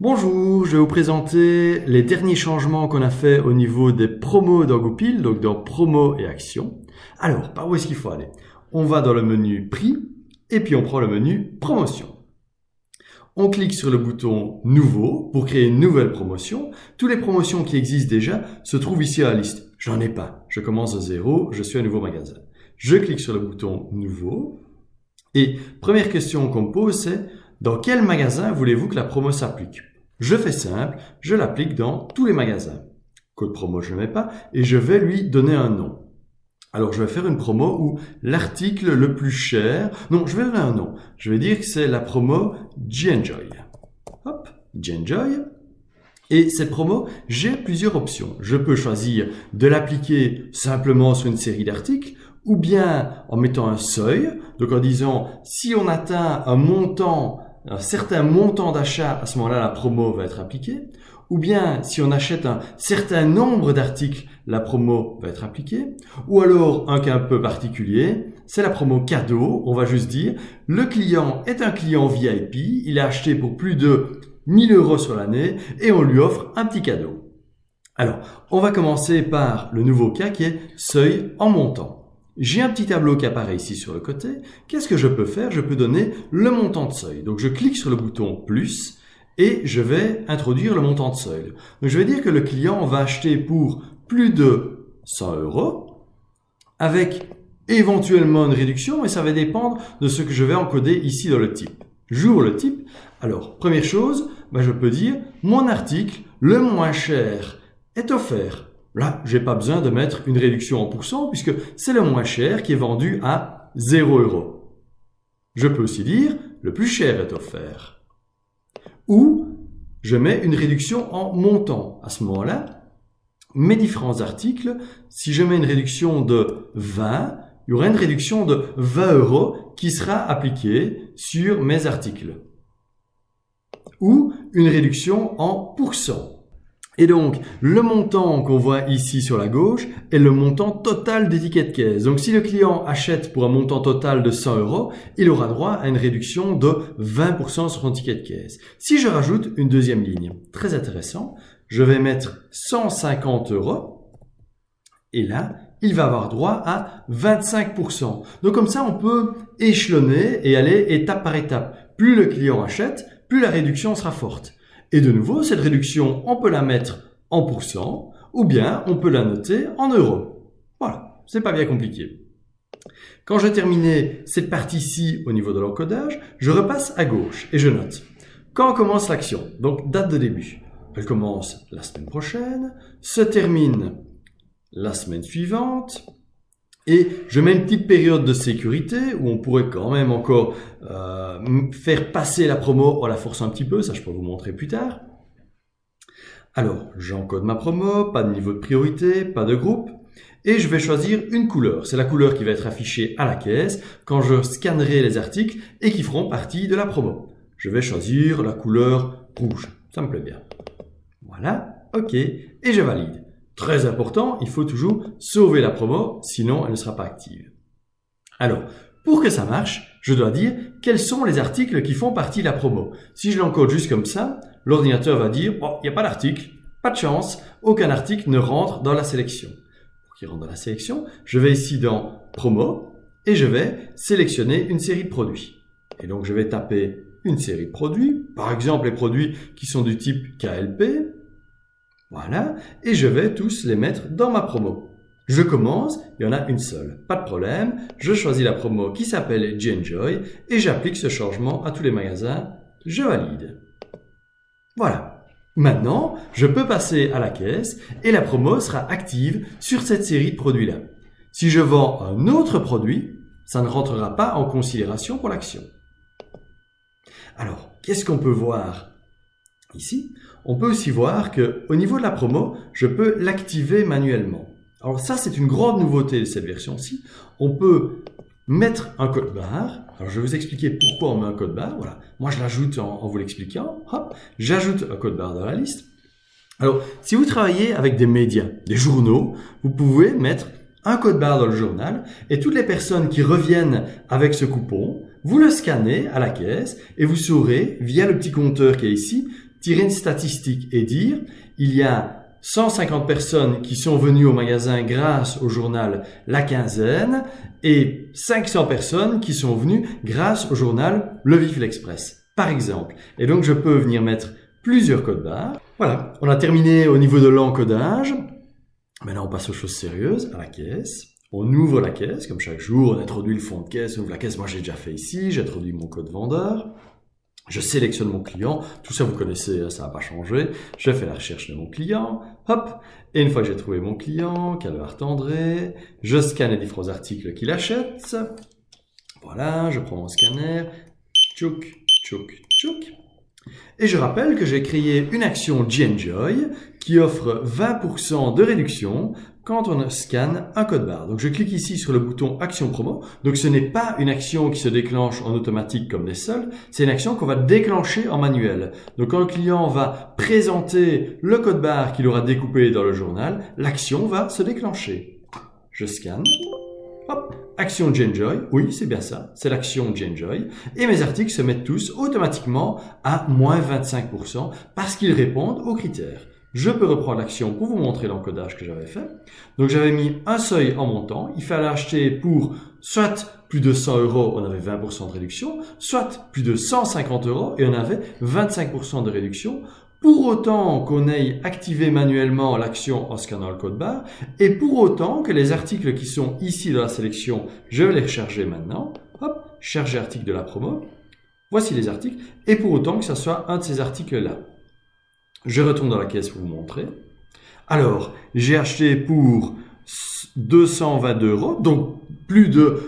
Bonjour, je vais vous présenter les derniers changements qu'on a fait au niveau des promos dans Goupil, donc dans promos et actions. Alors, par où est-ce qu'il faut aller? On va dans le menu prix et puis on prend le menu promotion. On clique sur le bouton nouveau pour créer une nouvelle promotion. Toutes les promotions qui existent déjà se trouvent ici à la liste. J'en ai pas. Je commence de zéro, je suis un nouveau magasin. Je clique sur le bouton nouveau et première question qu'on me pose, c'est dans quel magasin voulez-vous que la promo s'applique? Je fais simple, je l'applique dans tous les magasins. Code promo, je ne le mets pas et je vais lui donner un nom. Alors, je vais faire une promo où l'article le plus cher... Non, je vais donner un nom. Je vais dire que c'est la promo G-Enjoy. Hop, G-Enjoy. Et cette promo, j'ai plusieurs options. Je peux choisir de l'appliquer simplement sur une série d'articles ou bien en mettant un seuil. Donc, en disant, si on atteint un certain montant d'achat, à ce moment-là, la promo va être appliquée. Ou bien, si on achète un certain nombre d'articles, la promo va être appliquée. Ou alors, un cas un peu particulier, c'est la promo cadeau. On va juste dire, le client est un client VIP, il a acheté pour plus de 1000 € sur l'année et on lui offre un petit cadeau. Alors, on va commencer par le nouveau cas qui est seuil en montant. J'ai un petit tableau qui apparaît ici sur le côté. Qu'est-ce que je peux faire? Je peux donner le montant de seuil. Donc, je clique sur le bouton plus et je vais introduire le montant de seuil. Donc, je vais dire que le client va acheter pour plus de 100 € avec éventuellement une réduction, mais ça va dépendre de ce que je vais encoder ici dans le type. J'ouvre le type. Alors, première chose, je peux dire mon article le moins cher est offert. Là, j'ai pas besoin de mettre une réduction en pourcent puisque c'est le moins cher qui est vendu à 0 €. Je peux aussi dire le plus cher est offert. Ou je mets une réduction en montant. À ce moment-là, mes différents articles, si je mets une réduction de 20, il y aura une réduction de 20 € qui sera appliquée sur mes articles. Ou une réduction en pourcent. Et donc, le montant qu'on voit ici sur la gauche est le montant total des tickets de caisse. Donc, si le client achète pour un montant total de 100 €, il aura droit à une réduction de 20% sur son ticket de caisse. Si je rajoute une deuxième ligne, très intéressant, je vais mettre 150 € et là, il va avoir droit à 25%. Donc, comme ça, on peut échelonner et aller étape par étape. Plus le client achète, plus la réduction sera forte. Et de nouveau, cette réduction, on peut la mettre en pourcent ou bien on peut la noter en euros. Voilà, c'est pas bien compliqué. Quand j'ai terminé cette partie-ci au niveau de l'encodage, je repasse à gauche et je note. Quand commence l'action, donc date de début, elle commence la semaine prochaine, se termine la semaine suivante, et je mets une petite période de sécurité où on pourrait quand même encore faire passer la promo en la forçant un petit peu, ça je peux vous montrer plus tard. Alors, j'encode ma promo, pas de niveau de priorité, pas de groupe, et je vais choisir une couleur. C'est la couleur qui va être affichée à la caisse quand je scannerai les articles et qui feront partie de la promo. Je vais choisir la couleur rouge, ça me plaît bien. Voilà, ok, et je valide. Très important, il faut toujours sauver la promo, sinon elle ne sera pas active. Alors, pour que ça marche, je dois dire quels sont les articles qui font partie de la promo. Si je l'encode juste comme ça, l'ordinateur va dire « Oh, il n'y a pas d'article, pas de chance, aucun article ne rentre dans la sélection. » Pour qu'il rentre dans la sélection, je vais ici dans « Promo » et je vais sélectionner une série de produits. Et donc, je vais taper une série de produits, par exemple les produits qui sont du type KLP. Voilà, et je vais tous les mettre dans ma promo. Je commence, il y en a une seule, pas de problème. Je choisis la promo qui s'appelle G-Enjoy et j'applique ce changement à tous les magasins. Je valide. Voilà. Maintenant, je peux passer à la caisse et la promo sera active sur cette série de produits-là. Si je vends un autre produit, ça ne rentrera pas en considération pour l'action. Alors, qu'est-ce qu'on peut voir ici? On peut aussi voir qu'au niveau de la promo, je peux l'activer manuellement. Alors ça, c'est une grande nouveauté de cette version-ci. On peut mettre un code barre. Alors je vais vous expliquer pourquoi on met un code barre. Voilà. Moi, je l'ajoute en vous l'expliquant. Hop, j'ajoute un code barre dans la liste. Alors, si vous travaillez avec des médias, des journaux, vous pouvez mettre un code barre dans le journal et toutes les personnes qui reviennent avec ce coupon, vous le scannez à la caisse et vous saurez, via le petit compteur qui est ici, tirer une statistique et dire il y a 150 personnes qui sont venues au magasin grâce au journal La Quinzaine et 500 personnes qui sont venues grâce au journal Le Vif l'Express, par exemple. Et donc, je peux venir mettre plusieurs codes barres. Voilà, on a terminé au niveau de l'encodage. Maintenant, on passe aux choses sérieuses, à la caisse. On ouvre la caisse, comme chaque jour, on introduit le fond de caisse, on ouvre la caisse. Moi, j'ai déjà fait ici, j'introduis mon code vendeur. Je sélectionne mon client. Tout ça, vous connaissez, ça n'a pas changé. Je fais la recherche de mon client. Hop. Et une fois que j'ai trouvé mon client, Calvart André, je scanne les différents articles qu'il achète. Voilà, je prends mon scanner. Tchouk, tchouk, tchouk. Et je rappelle que j'ai créé une action G-Enjoy qui offre 20% de réduction quand on scanne un code barre. Donc je clique ici sur le bouton Action Promo. Donc ce n'est pas une action qui se déclenche en automatique comme les soldes, c'est une action qu'on va déclencher en manuel. Donc quand le client va présenter le code barre qu'il aura découpé dans le journal, l'action va se déclencher. Je scanne. Hop, action G-Enjoy, oui c'est bien ça, c'est l'action G-Enjoy, et mes articles se mettent tous automatiquement à moins 25% parce qu'ils répondent aux critères. Je peux reprendre l'action pour vous montrer l'encodage que j'avais fait. Donc j'avais mis un seuil en montant, il fallait acheter pour soit plus de 100 €, on avait 20% de réduction, soit plus de 150 € et on avait 25% de réduction. Pour autant qu'on ait activé manuellement l'action en scannant le code barre et pour autant que les articles qui sont ici dans la sélection, je vais les recharger maintenant. Hop, charger article de la promo. Voici les articles et pour autant que ce soit un de ces articles-là. Je retourne dans la caisse pour vous montrer. Alors, j'ai acheté pour 222 €, donc plus de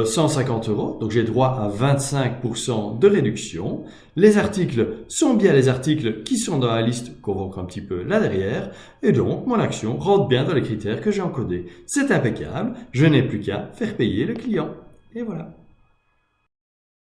150 €, donc j'ai droit à 25% de réduction. Les articles sont bien les articles qui sont dans la liste qu'on voit encore un petit peu là derrière, et donc mon action rentre bien dans les critères que j'ai encodés. C'est impeccable, je n'ai plus qu'à faire payer le client. Et voilà.